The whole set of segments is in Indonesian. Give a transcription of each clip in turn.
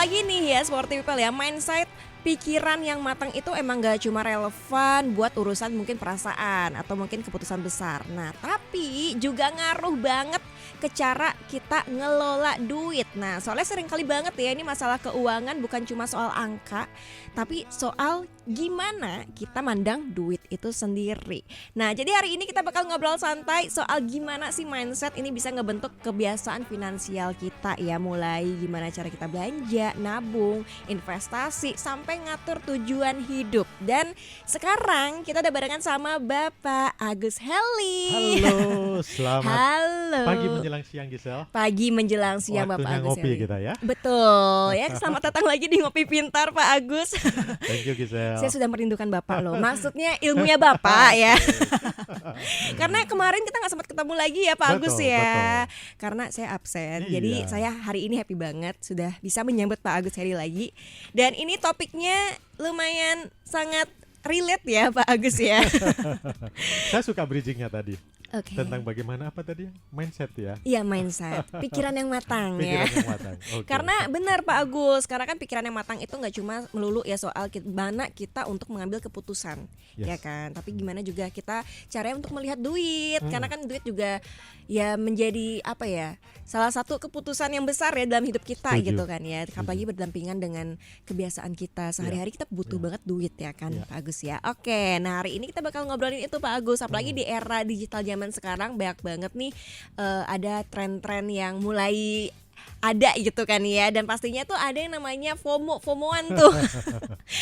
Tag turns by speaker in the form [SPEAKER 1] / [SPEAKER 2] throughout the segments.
[SPEAKER 1] lagi nih ya Sporty People ya, mindset pikiran yang matang itu emang gak cuma relevan buat urusan mungkin perasaan atau mungkin keputusan besar. Nah tapi juga ngaruh banget ke cara kita ngelola duit. Nah soalnya sering kali banget ya ini masalah keuangan bukan cuma soal angka, tapi soal gimana kita mandang duit itu sendiri. Nah jadi hari ini kita bakal ngobrol santai soal gimana sih mindset ini bisa ngebentuk kebiasaan finansial kita ya. Mulai gimana cara kita belanja, nabung, investasi, sampai ngatur tujuan hidup. Dan sekarang kita udah barengan sama Bapak Agus Heli.
[SPEAKER 2] Halo, selamat
[SPEAKER 1] Halo.
[SPEAKER 2] pagi menjelang siang Gisel.
[SPEAKER 1] Pagi menjelang siang
[SPEAKER 2] Waktunya
[SPEAKER 1] Bapak Agus
[SPEAKER 2] ngopi
[SPEAKER 1] Heli.
[SPEAKER 2] kita ya.
[SPEAKER 1] Betul ya, selamat datang lagi di Ngopi Pintar Pak Agus.
[SPEAKER 2] Thank you Gisel.
[SPEAKER 1] Saya sudah merindukan Bapak loh. Maksudnya ilmunya Bapak ya. Karena kemarin kita gak sempat ketemu lagi ya Pak Agus ya.
[SPEAKER 2] Betul.
[SPEAKER 1] Karena saya absen.
[SPEAKER 2] Iya.
[SPEAKER 1] Jadi saya hari ini happy banget sudah bisa menyambut Pak Agus Heli lagi. Dan ini topiknya lumayan sangat relate ya Pak Agus ya.
[SPEAKER 2] Saya suka bridgingnya tadi.
[SPEAKER 1] Oke.
[SPEAKER 2] Tentang bagaimana apa tadi? Mindset ya.
[SPEAKER 1] Iya, mindset, pikiran yang matang ya.
[SPEAKER 2] Pikiran yang matang. Oke.
[SPEAKER 1] Karena benar Pak Agus, karena kan pikiran yang matang itu nggak cuma melulu ya soal gimana kita untuk mengambil keputusan,
[SPEAKER 2] Yes.
[SPEAKER 1] ya kan. Tapi gimana juga kita caranya untuk melihat duit, karena kan duit juga ya menjadi apa ya, salah satu keputusan yang besar ya dalam hidup kita.
[SPEAKER 2] Setuju.
[SPEAKER 1] Gitu kan ya. Apalagi berdampingan dengan kebiasaan kita sehari-hari, kita butuh banget duit ya kan Pak Agus ya. Oke, nah hari ini kita bakal ngobrolin itu Pak Agus, apalagi di era digital zaman sekarang banyak banget nih ada tren-tren yang mulai ada gitu kan ya, dan pastinya tuh ada yang namanya FOMO-FOMOan tuh.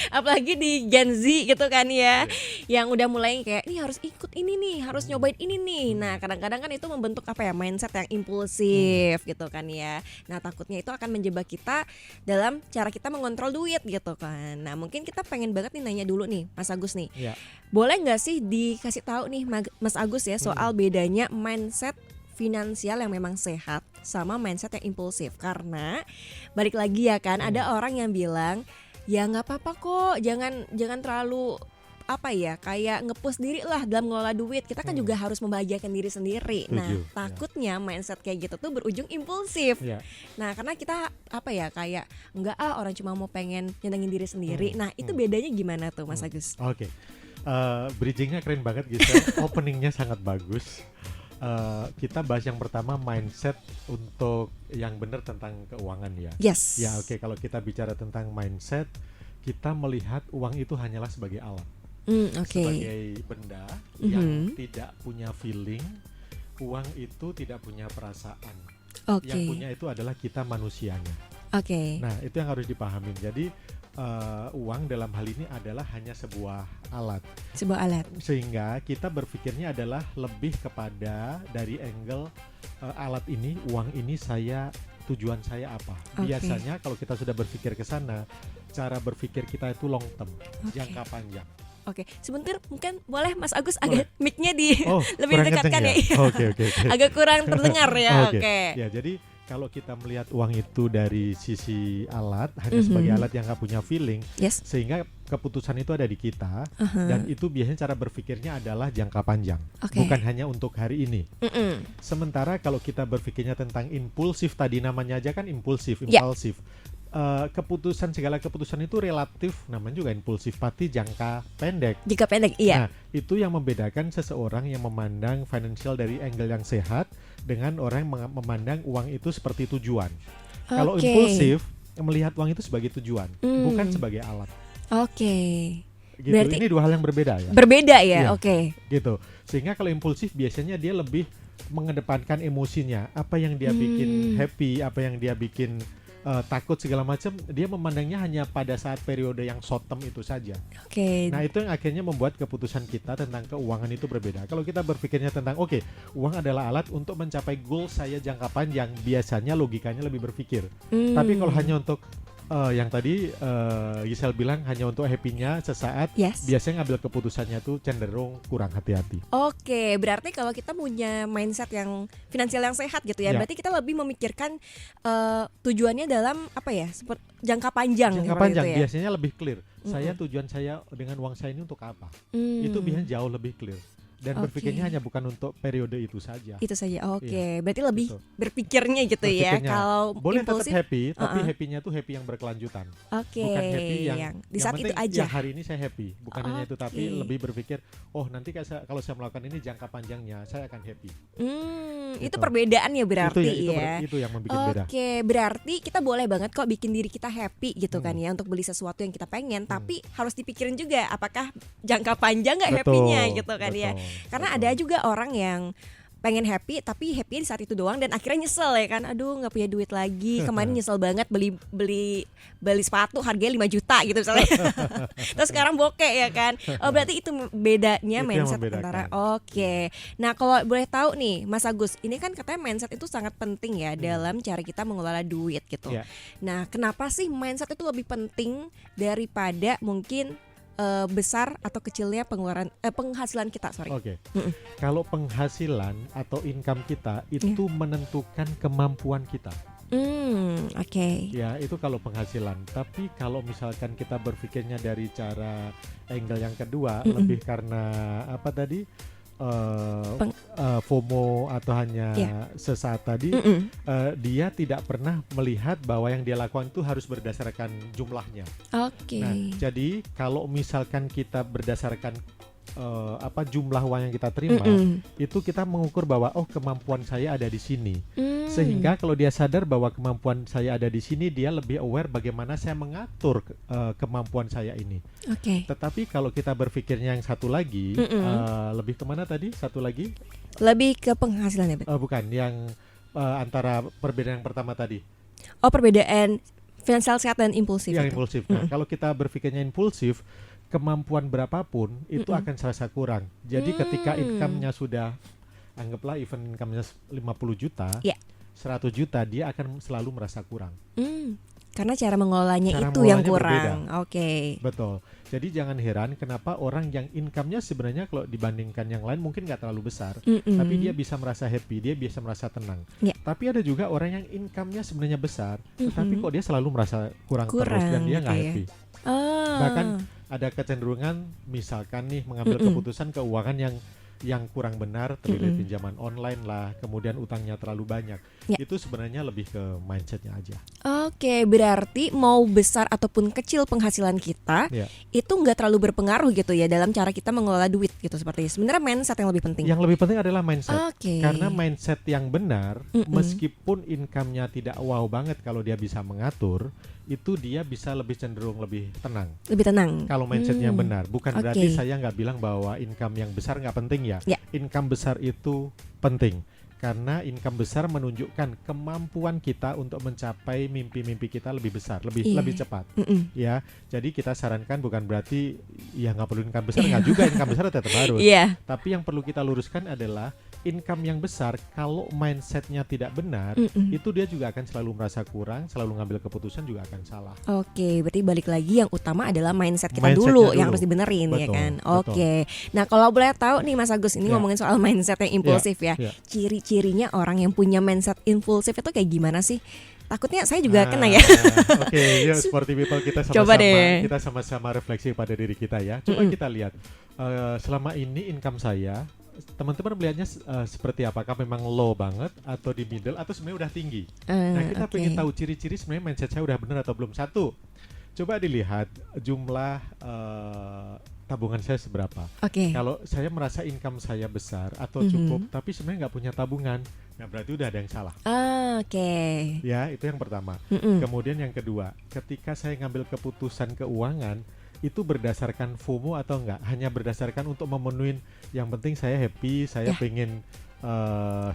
[SPEAKER 1] Apalagi di Gen Z gitu kan ya, yang udah mulai kayak ini harus ikut ini nih, harus nyobain ini nih. Nah kadang-kadang kan itu membentuk apa ya, mindset yang impulsif gitu kan ya. Nah takutnya itu akan menjebak kita dalam cara kita mengontrol duit gitu kan. Nah mungkin kita pengen banget nih nanya dulu nih Mas Agus nih,
[SPEAKER 2] Ya.
[SPEAKER 1] boleh nggak sih dikasih tahu nih Mas Agus ya soal bedanya mindset finansial yang memang sehat sama mindset yang impulsif? Karena balik lagi ya kan, ada orang yang bilang ya nggak apa-apa kok, jangan terlalu apa ya, kayak nge-push diri lah dalam ngelola duit. Kita kan juga harus membahagiakan diri sendiri.
[SPEAKER 2] Setuju,
[SPEAKER 1] Nah
[SPEAKER 2] ya.
[SPEAKER 1] takutnya mindset kayak gitu tuh berujung impulsif.
[SPEAKER 2] Ya.
[SPEAKER 1] Nah karena kita apa ya, kayak enggak orang cuma mau pengen nyenengin diri sendiri. Nah itu bedanya gimana tuh Mas Agus?
[SPEAKER 2] Oke. Bridgingnya keren banget Gisel. Openingnya sangat bagus. Kita bahas yang pertama, mindset untuk yang benar tentang keuangan ya.
[SPEAKER 1] Yes.
[SPEAKER 2] Ya oke, kalau kita bicara tentang mindset, kita melihat uang itu hanyalah sebagai alat.
[SPEAKER 1] Oke.
[SPEAKER 2] Sebagai benda yang tidak punya feeling. Uang itu tidak punya perasaan.
[SPEAKER 1] Oke.
[SPEAKER 2] Yang punya itu adalah kita manusianya.
[SPEAKER 1] Oke.
[SPEAKER 2] Nah itu yang harus dipahamin. Jadi uang dalam hal ini adalah hanya sebuah alat.
[SPEAKER 1] Sebuah alat.
[SPEAKER 2] Sehingga kita berpikirnya adalah lebih kepada dari angle alat ini, uang ini tujuan saya apa.
[SPEAKER 1] Oke.
[SPEAKER 2] Biasanya kalau kita sudah berpikir ke sana, cara berpikir kita itu long term, jangka panjang.
[SPEAKER 1] Oke, sebentar mungkin boleh Mas Agus agak mic-nya lebih
[SPEAKER 2] kurang
[SPEAKER 1] dekatkan
[SPEAKER 2] kenceng
[SPEAKER 1] ya.
[SPEAKER 2] Oke.
[SPEAKER 1] Agak kurang terdengar ya. Oke.
[SPEAKER 2] Ya, jadi kalau kita melihat uang itu dari sisi alat, hanya sebagai alat yang nggak punya feeling,
[SPEAKER 1] Yes.
[SPEAKER 2] sehingga keputusan itu ada di kita, dan itu biasanya cara berpikirnya adalah jangka panjang,
[SPEAKER 1] Oke.
[SPEAKER 2] bukan hanya untuk hari ini.
[SPEAKER 1] Mm-mm.
[SPEAKER 2] Sementara kalau kita berpikirnya tentang impulsif, tadi namanya aja kan impulsif,
[SPEAKER 1] Ya.
[SPEAKER 2] impulsif. Segala keputusan itu relatif, namanya juga impulsif, pasti jangka pendek.
[SPEAKER 1] Jika pendek, iya.
[SPEAKER 2] Nah, itu yang membedakan seseorang yang memandang financial dari angle yang sehat dengan orang yang memandang uang itu seperti tujuan. Kalau
[SPEAKER 1] Oke.
[SPEAKER 2] impulsif, melihat uang itu sebagai tujuan, bukan sebagai alat.
[SPEAKER 1] Oke.
[SPEAKER 2] Gitu.
[SPEAKER 1] Berarti
[SPEAKER 2] Ini dua hal yang berbeda ya.
[SPEAKER 1] berbeda ya.
[SPEAKER 2] Iya.
[SPEAKER 1] Oke.
[SPEAKER 2] Gitu. Sehingga kalau impulsif biasanya dia lebih mengedepankan emosinya, apa yang dia bikin happy, apa yang dia bikin takut segala macam, dia memandangnya hanya pada saat periode yang short term itu saja.
[SPEAKER 1] Oke.
[SPEAKER 2] Nah itu yang akhirnya membuat keputusan kita tentang keuangan itu berbeda. Kalau kita berpikirnya tentang uang adalah alat untuk mencapai goal saya jangka panjang, biasanya logikanya lebih berpikir. Tapi kalau hanya untuk yang tadi Gisel bilang hanya untuk happy-nya sesaat,
[SPEAKER 1] Yes.
[SPEAKER 2] biasanya ngambil keputusannya tuh cenderung kurang hati-hati.
[SPEAKER 1] Oke, berarti kalau kita punya mindset yang finansial yang sehat gitu ya,
[SPEAKER 2] Ya.
[SPEAKER 1] berarti kita lebih memikirkan tujuannya dalam apa ya, seperti jangka panjang.
[SPEAKER 2] Jangka
[SPEAKER 1] seperti
[SPEAKER 2] panjang
[SPEAKER 1] itu ya?
[SPEAKER 2] biasanya lebih clear. Tujuan saya dengan uang saya ini untuk apa? Itu biasanya jauh lebih clear. Dan
[SPEAKER 1] Oke.
[SPEAKER 2] berpikirnya hanya bukan untuk periode itu saja.
[SPEAKER 1] Itu saja. Oke,
[SPEAKER 2] Iya,
[SPEAKER 1] berarti lebih
[SPEAKER 2] betul.
[SPEAKER 1] berpikirnya gitu ya.
[SPEAKER 2] Berpikirnya
[SPEAKER 1] Kalau
[SPEAKER 2] boleh tetap
[SPEAKER 1] impulsif,
[SPEAKER 2] happy, tapi
[SPEAKER 1] uh-uh.
[SPEAKER 2] happy-nya tuh happy yang berkelanjutan.
[SPEAKER 1] Oke,
[SPEAKER 2] Bukan happy
[SPEAKER 1] yang di
[SPEAKER 2] yang
[SPEAKER 1] saat itu
[SPEAKER 2] penting
[SPEAKER 1] aja.
[SPEAKER 2] ya hari ini saya happy. Bukan hanya itu, tapi
[SPEAKER 1] Oke.
[SPEAKER 2] lebih berpikir, oh nanti kalau saya melakukan ini jangka panjangnya saya akan happy.
[SPEAKER 1] Itu
[SPEAKER 2] Gitu.
[SPEAKER 1] perbedaannya berarti
[SPEAKER 2] itu
[SPEAKER 1] ya.
[SPEAKER 2] itu yang membuat beda.
[SPEAKER 1] Oke, berarti kita boleh banget kok bikin diri kita happy gitu kan
[SPEAKER 2] Hmm.
[SPEAKER 1] ya untuk beli sesuatu yang kita pengen,
[SPEAKER 2] Hmm.
[SPEAKER 1] tapi harus dipikirin juga apakah jangka panjang nggak
[SPEAKER 2] Betul,
[SPEAKER 1] happy-nya gitu kan ya.
[SPEAKER 2] betul,
[SPEAKER 1] Karena
[SPEAKER 2] betul.
[SPEAKER 1] ada juga orang yang pengen happy tapi happy di saat itu doang dan akhirnya nyesel ya kan, aduh nggak punya duit lagi, kemarin nyesel banget beli beli beli sepatu harganya 5 juta gitu misalnya. Terus sekarang bokeh ya kan. Oh berarti itu bedanya
[SPEAKER 2] Itu yang
[SPEAKER 1] mindset
[SPEAKER 2] membedakan.
[SPEAKER 1] antara. Oke. Nah kalau boleh tahu nih Mas Agus, ini kan katanya mindset itu sangat penting ya dalam cara kita mengelola duit gitu.
[SPEAKER 2] Iya.
[SPEAKER 1] Nah kenapa sih mindset itu lebih penting daripada mungkin besar atau kecilnya penghasilan kita, sorry.
[SPEAKER 2] Oke.
[SPEAKER 1] Mm-mm.
[SPEAKER 2] Kalau penghasilan atau income kita itu menentukan kemampuan kita.
[SPEAKER 1] Oke.
[SPEAKER 2] Ya, itu kalau penghasilan. Tapi kalau misalkan kita berpikirnya dari cara angle yang kedua,
[SPEAKER 1] Mm-mm.
[SPEAKER 2] lebih karena apa tadi? FOMO atau hanya
[SPEAKER 1] Iya.
[SPEAKER 2] sesaat tadi,
[SPEAKER 1] Mm-mm.
[SPEAKER 2] dia tidak pernah melihat bahwa yang dia lakukan itu harus berdasarkan jumlahnya.
[SPEAKER 1] Oke.
[SPEAKER 2] Nah, jadi kalau misalkan kita berdasarkan jumlah uang yang kita terima,
[SPEAKER 1] Mm-mm.
[SPEAKER 2] itu kita mengukur bahwa kemampuan saya ada di sini.
[SPEAKER 1] Mm.
[SPEAKER 2] Sehingga kalau dia sadar bahwa kemampuan saya ada di sini, dia lebih aware bagaimana saya mengatur kemampuan saya ini.
[SPEAKER 1] Oke.
[SPEAKER 2] Tetapi kalau kita berpikirnya yang satu lagi,
[SPEAKER 1] Mm-mm.
[SPEAKER 2] lebih kemana tadi? Satu lagi?
[SPEAKER 1] Lebih ke penghasilan ya, Bet?
[SPEAKER 2] Bukan, yang antara perbedaan yang pertama tadi.
[SPEAKER 1] Oh, perbedaan finansial sehat dan impulsif
[SPEAKER 2] Yang
[SPEAKER 1] itu.
[SPEAKER 2] impulsif. Nah, kalau kita berpikirnya impulsif, kemampuan berapapun itu
[SPEAKER 1] Mm-mm.
[SPEAKER 2] akan serasa kurang. Jadi ketika income-nya sudah, anggaplah even income-nya 50 juta,
[SPEAKER 1] Iya.
[SPEAKER 2] 100 juta, dia akan selalu merasa kurang.
[SPEAKER 1] Karena cara mengelolanya
[SPEAKER 2] Cara
[SPEAKER 1] itu yang
[SPEAKER 2] mengelolanya
[SPEAKER 1] kurang. Oke.
[SPEAKER 2] Betul. Jadi jangan heran kenapa orang yang income-nya sebenarnya kalau dibandingkan yang lain mungkin nggak terlalu besar,
[SPEAKER 1] Mm-mm.
[SPEAKER 2] tapi dia bisa merasa happy, dia bisa merasa tenang.
[SPEAKER 1] Ya.
[SPEAKER 2] Tapi ada juga orang yang income-nya sebenarnya besar, tetapi
[SPEAKER 1] Mm-mm.
[SPEAKER 2] kok dia selalu merasa kurang terus
[SPEAKER 1] Kurang,
[SPEAKER 2] dan dia nggak
[SPEAKER 1] gitu ya.
[SPEAKER 2] happy.
[SPEAKER 1] Ah.
[SPEAKER 2] Bahkan ada kecenderungan misalkan nih mengambil
[SPEAKER 1] Mm-mm.
[SPEAKER 2] keputusan keuangan yang kurang benar, terlilit
[SPEAKER 1] Mm-mm.
[SPEAKER 2] pinjaman online lah, kemudian utangnya terlalu banyak.
[SPEAKER 1] Ya.
[SPEAKER 2] Itu sebenarnya lebih ke mindsetnya aja.
[SPEAKER 1] Oke, berarti mau besar ataupun kecil penghasilan kita,
[SPEAKER 2] Ya.
[SPEAKER 1] itu nggak terlalu berpengaruh gitu ya dalam cara kita mengelola duit gitu seperti sebenarnya mindset yang lebih penting.
[SPEAKER 2] Yang lebih penting adalah mindset.
[SPEAKER 1] Oke.
[SPEAKER 2] Karena mindset yang benar,
[SPEAKER 1] Mm-mm.
[SPEAKER 2] meskipun income-nya tidak wow banget, kalau dia bisa mengatur, itu dia bisa lebih cenderung lebih tenang.
[SPEAKER 1] Lebih tenang.
[SPEAKER 2] Kalau mindsetnya yang benar, bukan
[SPEAKER 1] Oke.
[SPEAKER 2] berarti saya nggak bilang bahwa income yang besar nggak penting ya.
[SPEAKER 1] Ya.
[SPEAKER 2] Income besar itu penting. Karena income besar menunjukkan kemampuan kita untuk mencapai mimpi-mimpi kita lebih besar, lebih
[SPEAKER 1] Iya.
[SPEAKER 2] lebih cepat.
[SPEAKER 1] Mm-mm.
[SPEAKER 2] Ya, jadi kita sarankan bukan berarti ya nggak perlu income besar, nggak juga income besar tetap harus.
[SPEAKER 1] Iya.
[SPEAKER 2] Tapi yang perlu kita luruskan adalah income yang besar kalau mindsetnya tidak benar,
[SPEAKER 1] Mm-mm.
[SPEAKER 2] itu dia juga akan selalu merasa kurang, selalu ngambil keputusan juga akan salah.
[SPEAKER 1] Oke, berarti balik lagi yang utama adalah mindset kita
[SPEAKER 2] Mindsetnya
[SPEAKER 1] dulu
[SPEAKER 2] dulu.
[SPEAKER 1] yang harus dibenerin ya
[SPEAKER 2] Betul,
[SPEAKER 1] kan.
[SPEAKER 2] betul.
[SPEAKER 1] Oke. Nah, kalau boleh tahu nih Mas Agus, ini
[SPEAKER 2] Ya.
[SPEAKER 1] ngomongin soal mindset yang impulsif ya.
[SPEAKER 2] ya.
[SPEAKER 1] Ciri-cirinya orang yang punya mindset impulsif itu kayak gimana sih? Takutnya saya juga kena ya.
[SPEAKER 2] Oke, yuk Sporty People kita
[SPEAKER 1] Coba deh.
[SPEAKER 2] sama-sama refleksi pada diri kita ya. Coba
[SPEAKER 1] Mm-mm.
[SPEAKER 2] kita lihat selama ini income saya, teman-teman melihatnya seperti apakah memang low banget atau di middle atau sebenarnya udah tinggi. Nah, kita
[SPEAKER 1] Oke.
[SPEAKER 2] pengen tahu ciri-ciri sebenarnya mindset saya udah benar atau belum. Satu, coba dilihat jumlah tabungan saya seberapa.
[SPEAKER 1] Oke.
[SPEAKER 2] Kalau saya merasa income saya besar atau
[SPEAKER 1] Mhm.
[SPEAKER 2] cukup, tapi sebenarnya nggak punya tabungan, nah berarti udah ada yang salah.
[SPEAKER 1] Oke.
[SPEAKER 2] Ya, itu yang pertama.
[SPEAKER 1] Mm-mm.
[SPEAKER 2] Kemudian yang kedua, ketika saya ngambil keputusan keuangan, itu berdasarkan FOMO atau enggak? Hanya berdasarkan untuk memenuhi, yang penting saya happy, saya
[SPEAKER 1] Ya.
[SPEAKER 2] pengen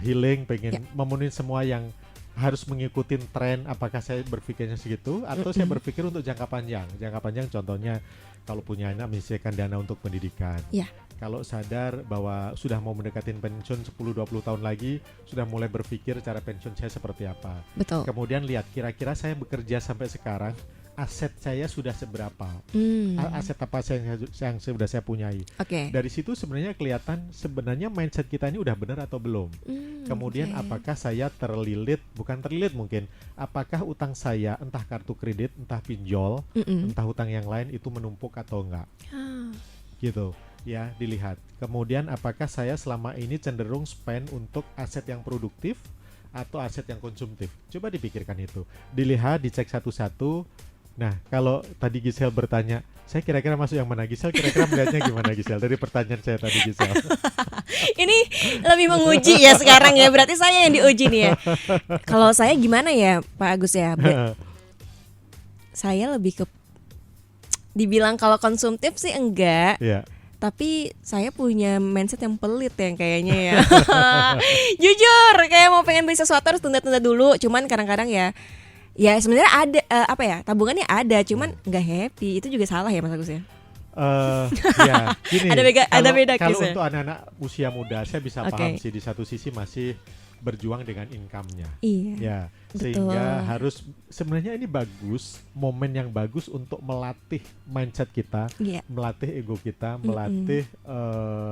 [SPEAKER 2] healing, pengen
[SPEAKER 1] Ya.
[SPEAKER 2] memenuhi semua yang harus mengikuti tren. Apakah saya berpikirnya segitu atau saya berpikir untuk jangka panjang? Jangka panjang contohnya kalau punya anak menyisihkan dana untuk pendidikan.
[SPEAKER 1] Ya.
[SPEAKER 2] Kalau sadar bahwa sudah mau mendekatin pensiun 10-20 tahun lagi, sudah mulai berpikir cara pensiun saya seperti apa.
[SPEAKER 1] Betul.
[SPEAKER 2] Kemudian lihat kira-kira saya bekerja sampai sekarang, aset saya sudah seberapa, aset apa yang sudah saya punyai.
[SPEAKER 1] Oke.
[SPEAKER 2] Dari situ sebenarnya kelihatan sebenarnya mindset kita ini udah benar atau belum. Kemudian
[SPEAKER 1] Oke.
[SPEAKER 2] apakah saya terlilit, bukan terlilit mungkin, apakah utang saya entah kartu kredit, entah pinjol,
[SPEAKER 1] Mm-mm.
[SPEAKER 2] entah utang yang lain itu menumpuk atau enggak
[SPEAKER 1] Ah.
[SPEAKER 2] gitu. ya dilihat. Kemudian apakah saya selama ini cenderung spend untuk aset yang produktif atau aset yang konsumtif? Coba dipikirkan itu. Dilihat, dicek satu-satu. Nah, kalau tadi Giselle bertanya, saya kira-kira masuk yang mana? Giselle kira-kira melihatnya gimana Giselle? Dari pertanyaan saya tadi Giselle.
[SPEAKER 1] Ini lebih menguji ya sekarang ya. Berarti saya yang diuji nih ya. Kalau saya gimana ya Pak Agus ya? Saya lebih ke dibilang kalau konsumtif sih enggak.
[SPEAKER 2] Iya.
[SPEAKER 1] Tapi saya punya mindset yang pelit yang kayaknya ya. Jujur, kayak mau pengen beli sesuatu harus tunda-tunda dulu. Cuman kadang-kadang ya sebenarnya ada tabungannya ada, cuman nggak happy. Itu juga salah ya Mas Agus ya.
[SPEAKER 2] Ya, gini.
[SPEAKER 1] Ada beda
[SPEAKER 2] kalau
[SPEAKER 1] kisah.
[SPEAKER 2] untuk anak-anak usia muda, saya bisa paham sih di satu sisi masih berjuang dengan income-nya.
[SPEAKER 1] Iya.
[SPEAKER 2] Ya, sehingga harus sebenarnya ini bagus, momen yang bagus untuk melatih mindset kita, melatih ego kita, melatih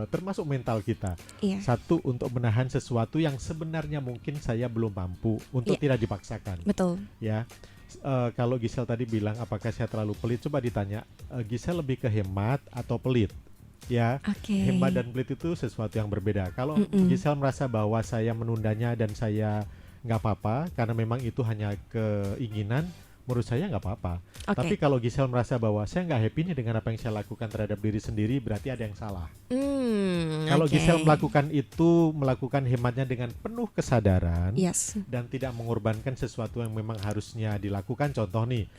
[SPEAKER 2] termasuk mental kita. Satu, untuk menahan sesuatu yang sebenarnya mungkin saya belum mampu untuk tidak dipaksakan.
[SPEAKER 1] Betul.
[SPEAKER 2] Ya. Kalau Giselle tadi bilang apakah saya terlalu pelit, coba ditanya, Giselle lebih ke hemat atau pelit? Ya, hemat dan pelit itu sesuatu yang berbeda. Kalau Giselle merasa bahwa saya menundanya dan saya nggak apa-apa karena memang itu hanya keinginan, menurut saya nggak apa-apa. Tapi kalau Giselle merasa bahwa saya nggak happy nih dengan apa yang saya lakukan terhadap diri sendiri, berarti ada yang salah. Kalau Giselle melakukan hematnya dengan penuh kesadaran dan tidak mengorbankan sesuatu yang memang harusnya dilakukan. Contoh nih,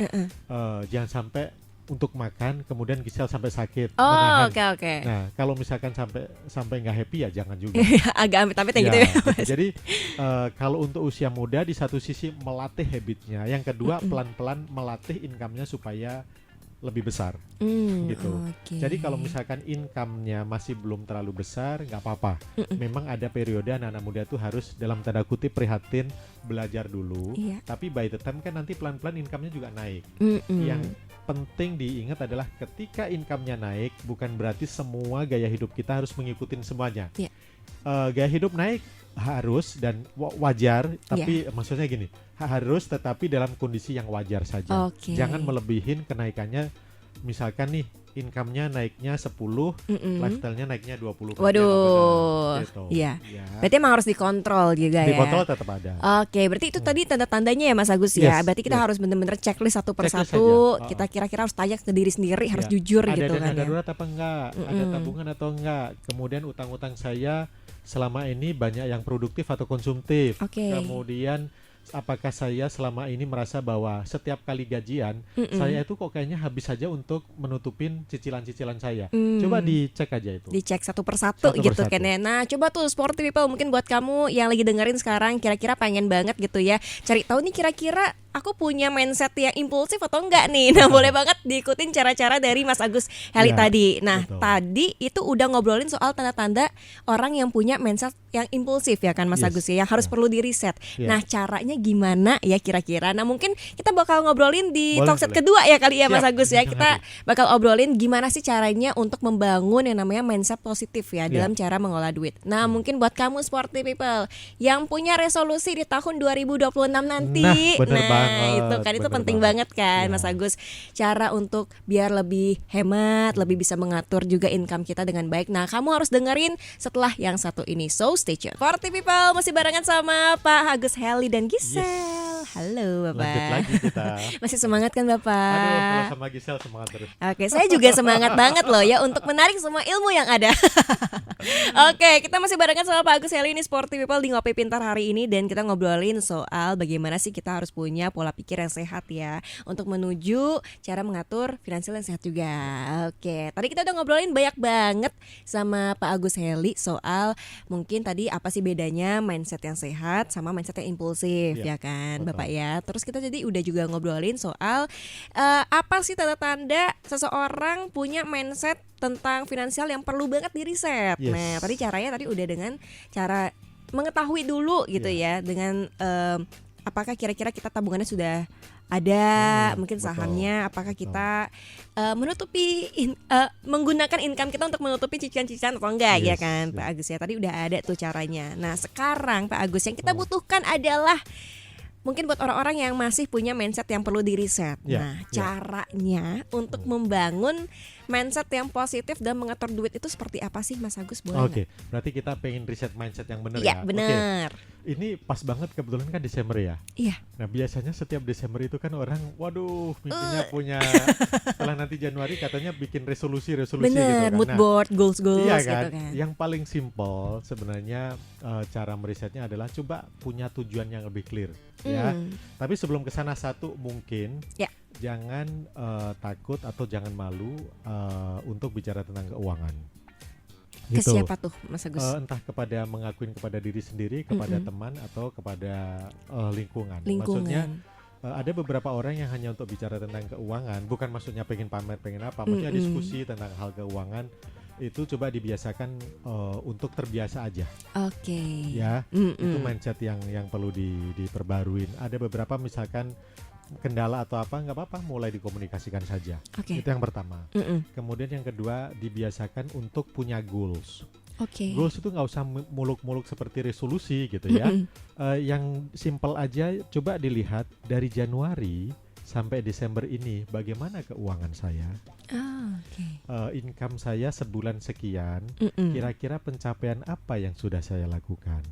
[SPEAKER 2] jangan sampai untuk makan kemudian Giselle sampai sakit menahan. Nah, kalau misalkan sampai nggak happy ya jangan juga.
[SPEAKER 1] Agak amit-amit ya gitu ya.
[SPEAKER 2] Jadi kalau untuk usia muda di satu sisi melatih habitnya, yang kedua pelan-pelan melatih income-nya supaya lebih besar gitu. Jadi kalau misalkan income-nya masih belum terlalu besar, nggak apa-apa. Memang ada periode anak-anak muda tuh harus dalam tanda kutip prihatin belajar dulu. Tapi by the time kan nanti pelan-pelan income-nya juga naik. Yang penting diingat adalah ketika income-nya naik bukan berarti semua gaya hidup kita harus mengikuti semuanya. Gaya hidup naik harus dan wajar, tapi maksudnya gini, harus tetapi dalam kondisi yang wajar saja. Jangan melebihin kenaikannya. Misalkan nih income-nya naiknya 10, lifestyle-nya naiknya 20%.
[SPEAKER 1] Waduh.
[SPEAKER 2] Gitu.
[SPEAKER 1] Iya. Berarti emang harus dikontrol juga ya.
[SPEAKER 2] Dikontrol tetap ada.
[SPEAKER 1] Berarti itu tadi tanda-tandanya ya Mas Agus ya. Berarti kita harus benar-benar checklist satu persatu. Kita kira-kira harus tanya ke diri sendiri, harus jujur gitu kan.
[SPEAKER 2] Ada darurat apa enggak? Ada tabungan atau enggak? Kemudian utang-utang saya selama ini banyak yang produktif atau konsumtif. Kemudian apakah saya selama ini merasa bahwa setiap kali gajian saya itu kok kayaknya habis saja untuk menutupin cicilan-cicilan saya. Coba dicek aja itu.
[SPEAKER 1] Dicek satu persatu gitu kan ya. Nah, coba tuh Sporty People, mungkin buat kamu yang lagi dengerin sekarang kira-kira pengen banget gitu ya cari tahu nih kira-kira aku punya mindset yang impulsif atau enggak nih. Nah, boleh banget diikutin cara-cara dari Mas Agus Heli tadi. Nah, tadi itu udah ngobrolin soal tanda-tanda orang yang punya mindset yang impulsif ya kan Mas Agus ya, yang harus perlu di reset. Nah, caranya gimana ya kira-kira? Nah, mungkin kita bakal ngobrolin di talkset kedua ya kali ya Mas Agus ya. Kita bakal obrolin gimana sih caranya untuk membangun yang namanya mindset positif ya dalam cara mengolah duit. Nah, mungkin buat kamu Sporty People yang punya resolusi di tahun 2026 nanti. Itu kan itu penting banget kan Mas Agus, cara untuk biar lebih hemat, lebih bisa mengatur juga income kita dengan baik. Nah, kamu harus dengerin setelah yang satu ini, so stay tune. Sporty People masih barengan sama Pak Agus Heli dan Giselle. Halo Bapak.
[SPEAKER 2] Lanjut lagi kita.
[SPEAKER 1] Masih semangat kan Bapak?
[SPEAKER 2] Aduh, kalau sama Giselle semangat terus.
[SPEAKER 1] Saya juga semangat banget loh ya untuk menarik semua ilmu yang ada. Kita masih barengan sama Pak Agus Heli ini Sporty People di Ngopi Pintar hari ini, dan kita ngobrolin soal bagaimana sih kita harus punya pola pikir yang sehat ya untuk menuju cara mengatur finansial yang sehat juga. Tadi kita udah ngobrolin banyak banget sama Pak Agus Heli soal mungkin tadi apa sih bedanya mindset yang sehat sama mindset yang impulsif ya kan Bapak ya. Terus kita jadi udah juga ngobrolin soal apa sih tanda-tanda seseorang punya mindset tentang finansial yang perlu banget di riset. Nah, tadi caranya udah dengan cara mengetahui dulu gitu ya, dengan apakah kira-kira kita tabungannya sudah ada, mungkin sahamnya, apakah kita menutupi menggunakan income kita untuk menutupi cicilan-cicilan atau enggak ya kan Pak Agus ya. Tadi udah ada tuh caranya. Nah, sekarang Pak Agus yang kita butuhkan adalah mungkin buat orang-orang yang masih punya mindset yang perlu di-reset.
[SPEAKER 2] Ya,
[SPEAKER 1] Nah,
[SPEAKER 2] ya.
[SPEAKER 1] caranya untuk membangun mindset yang positif dan mengatur duit itu seperti apa sih, Mas Agus? Boleh
[SPEAKER 2] Oke, berarti kita pengen riset mindset yang benar
[SPEAKER 1] Iya,
[SPEAKER 2] ya.
[SPEAKER 1] benar.
[SPEAKER 2] Oke, ini pas banget kebetulan kan Desember ya.
[SPEAKER 1] Iya.
[SPEAKER 2] Nah biasanya setiap Desember itu kan orang, waduh, mimpinya punya setelah nanti Januari katanya bikin resolusi gitu
[SPEAKER 1] Bener,
[SPEAKER 2] kan.
[SPEAKER 1] mood
[SPEAKER 2] Nah,
[SPEAKER 1] board, goals
[SPEAKER 2] iya
[SPEAKER 1] gitu
[SPEAKER 2] kan.
[SPEAKER 1] kan.
[SPEAKER 2] Yang paling simple sebenarnya cara merisetnya adalah coba punya tujuan yang lebih clear, ya. Tapi sebelum ke sana satu mungkin
[SPEAKER 1] Ya.
[SPEAKER 2] jangan takut atau jangan malu untuk bicara tentang keuangan.
[SPEAKER 1] Ke
[SPEAKER 2] Gitu.
[SPEAKER 1] siapa tuh, Mas Agus?
[SPEAKER 2] Entah kepada mengakuin kepada diri sendiri, kepada teman atau kepada lingkungan. Maksudnya ada beberapa orang yang hanya untuk bicara tentang keuangan, bukan maksudnya pengen pamer, pengen apa, maksudnya diskusi tentang hal keuangan itu coba dibiasakan untuk terbiasa aja.
[SPEAKER 1] Oke.
[SPEAKER 2] Ya, itu mindset yang perlu diperbaruin. Ada beberapa misalkan kendala atau apa, nggak apa-apa, mulai dikomunikasikan saja.
[SPEAKER 1] Oke.
[SPEAKER 2] Itu yang pertama. Kemudian yang kedua, dibiasakan untuk punya goals.
[SPEAKER 1] Oke.
[SPEAKER 2] Goals itu nggak usah muluk-muluk seperti resolusi gitu ya. Yang simple aja, coba dilihat dari Januari sampai Desember ini bagaimana keuangan saya.
[SPEAKER 1] Oke.
[SPEAKER 2] Income saya sebulan sekian, kira-kira pencapaian apa yang sudah saya lakukan.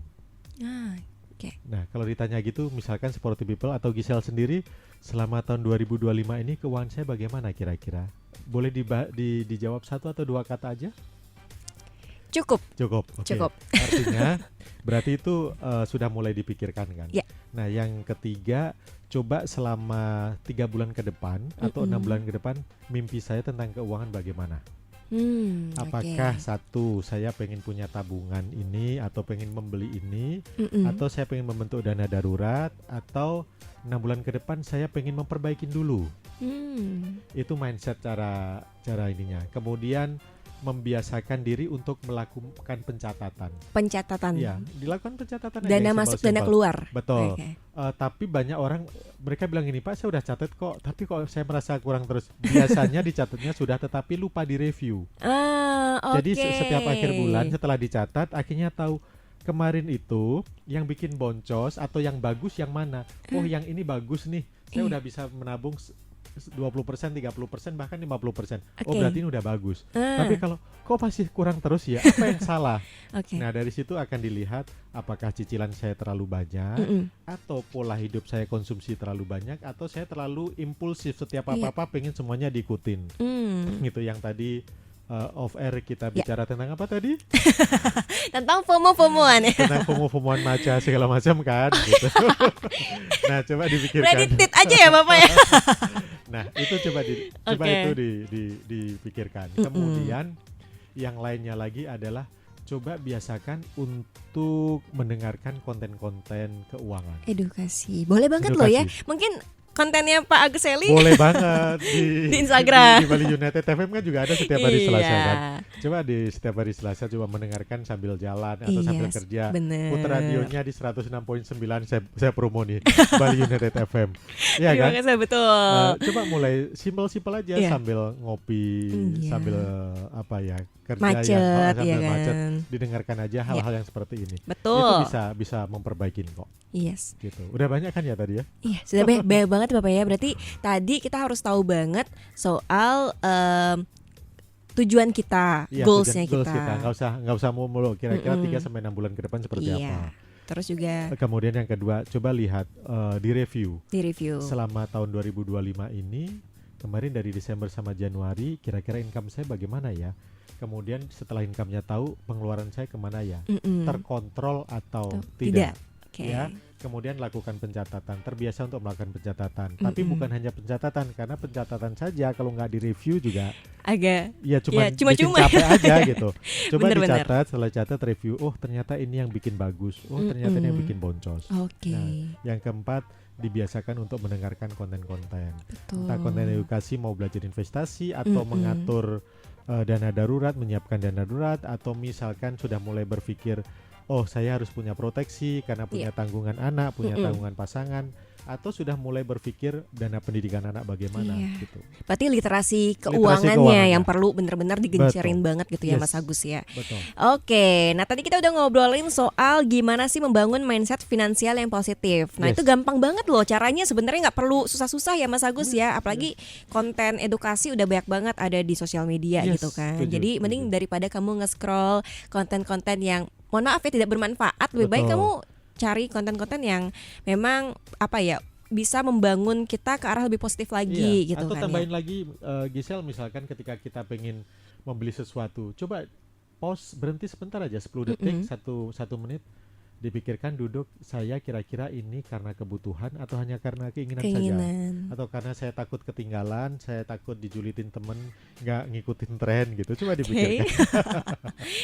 [SPEAKER 2] Nah, kalau ditanya gitu, misalkan Sporty People atau Giselle sendiri, selama tahun 2025 ini keuangan saya bagaimana kira-kira? Boleh dijawab satu atau dua kata aja?
[SPEAKER 1] Cukup.
[SPEAKER 2] Oke.
[SPEAKER 1] Cukup.
[SPEAKER 2] Artinya berarti itu sudah mulai dipikirkan kan?
[SPEAKER 1] Ya.
[SPEAKER 2] Nah, yang ketiga, coba selama 3 bulan ke depan atau 6 bulan ke depan, mimpi saya tentang keuangan bagaimana? Apakah satu, saya pengen punya tabungan ini atau pengen membeli ini, atau saya pengen membentuk dana darurat, atau 6 bulan ke depan saya pengen memperbaikin dulu. Itu mindset cara ininya. Kemudian membiasakan diri untuk melakukan pencatatan. Ya, dilakukan pencatatan.
[SPEAKER 1] Dana masuk, dana keluar.
[SPEAKER 2] Betul. Tapi banyak orang, mereka bilang gini, Pak, saya udah catat kok, tapi kok saya merasa kurang terus. Biasanya dicatatnya sudah, tetapi lupa direview. Jadi setiap akhir bulan setelah dicatat, akhirnya tahu kemarin itu yang bikin boncos atau yang bagus yang mana. Oh, yang ini bagus nih. Saya udah bisa menabung 20%, 30%, bahkan 50%. Oh, berarti ini udah bagus. Tapi kalau kok masih kurang terus ya, apa yang salah? Nah, dari situ akan dilihat apakah cicilan saya terlalu banyak, atau pola hidup saya konsumsi terlalu banyak, atau saya terlalu impulsif, setiap apa-apa pengen semuanya diikutin. Gitu yang tadi off air kita bicara tentang apa tadi?
[SPEAKER 1] Tentang FOMO-FOMOan ya.
[SPEAKER 2] Tentang FOMO-FOMOan maca segala macam kan gitu. Nah, coba dipikirkan.
[SPEAKER 1] Reddit aja ya Bapak ya.
[SPEAKER 2] Nah, itu coba itu dipikirkan. Kemudian yang lainnya lagi adalah coba biasakan untuk mendengarkan konten-konten keuangan.
[SPEAKER 1] Edukasi. Boleh banget loh ya. Mungkin kontennya Pak Agus Eli
[SPEAKER 2] boleh banget di
[SPEAKER 1] Instagram.
[SPEAKER 2] Di Bali United FM kan juga ada setiap hari Selasa kan. Coba di setiap hari Selasa coba mendengarkan sambil jalan atau sambil kerja.
[SPEAKER 1] Bener.
[SPEAKER 2] Putar radionya di 106.9, saya promo nih Bali United FM. Iya kan?
[SPEAKER 1] Terima kasih, betul.
[SPEAKER 2] Coba mulai simple aja sambil ngopi, sambil apa ya, kerja
[SPEAKER 1] macet,
[SPEAKER 2] sambil macet,
[SPEAKER 1] kan?
[SPEAKER 2] didengarkan aja hal-hal yang seperti ini.
[SPEAKER 1] Betul.
[SPEAKER 2] Itu bisa memperbaikin kok.
[SPEAKER 1] Yes.
[SPEAKER 2] Gitu. Udah banyak kan ya tadi ya?
[SPEAKER 1] Iya, sudah banyak banget Bapak ya. Berarti tadi kita harus tahu banget soal tujuan kita, goalsnya kita.
[SPEAKER 2] Nggak usah mulu. Kira-kira 3-6 bulan ke depan seperti apa.
[SPEAKER 1] Terus juga
[SPEAKER 2] kemudian yang kedua, coba lihat di review. Selama tahun 2025 ini, kemarin dari Desember sama Januari, kira-kira income saya bagaimana ya? Kemudian setelah income-nya tahu, pengeluaran saya kemana ya? Terkontrol atau tidak? Ya, kemudian lakukan pencatatan, terbiasa untuk melakukan pencatatan. Tapi bukan hanya pencatatan, karena pencatatan saja kalau nggak direview juga
[SPEAKER 1] agak
[SPEAKER 2] ya cuma capek aja gitu. Coba dicatat, setelah catat review, oh ternyata ini yang bikin bagus, oh ternyata ini yang bikin boncos. Nah, yang keempat, dibiasakan untuk mendengarkan konten-konten. Entah konten edukasi, mau belajar investasi atau mengatur dana darurat, menyiapkan dana darurat, atau misalkan sudah mulai berpikir, oh saya harus punya proteksi karena punya tanggungan anak, punya tanggungan pasangan, atau sudah mulai berpikir dana pendidikan anak bagaimana gitu.
[SPEAKER 1] Berarti literasi keuangannya yang perlu benar-benar digencerin banget gitu ya,
[SPEAKER 2] Yes.
[SPEAKER 1] Mas Agus ya.
[SPEAKER 2] Betul.
[SPEAKER 1] Oke, nah tadi kita udah ngobrolin soal gimana sih membangun mindset finansial yang positif. Nah itu gampang banget loh caranya, sebenarnya nggak perlu susah-susah ya Mas Agus ya. Apalagi konten edukasi udah banyak banget ada di sosial media gitu kan. Jadi mending daripada kamu nge-scroll konten-konten yang mohon maaf ya tidak bermanfaat, lebih baik kamu cari konten-konten yang memang apa ya bisa membangun kita ke arah lebih positif lagi gitu
[SPEAKER 2] atau
[SPEAKER 1] kan.
[SPEAKER 2] Tambahin lagi Gisel, misalkan ketika kita pengen membeli sesuatu, coba pause, berhenti sebentar aja 10 detik, satu menit, dipikirkan duduk, saya kira-kira ini karena kebutuhan atau hanya karena keinginan saja, atau karena saya takut ketinggalan, saya takut dijulitin temen, nggak ngikutin tren gitu. Coba dipikirkan.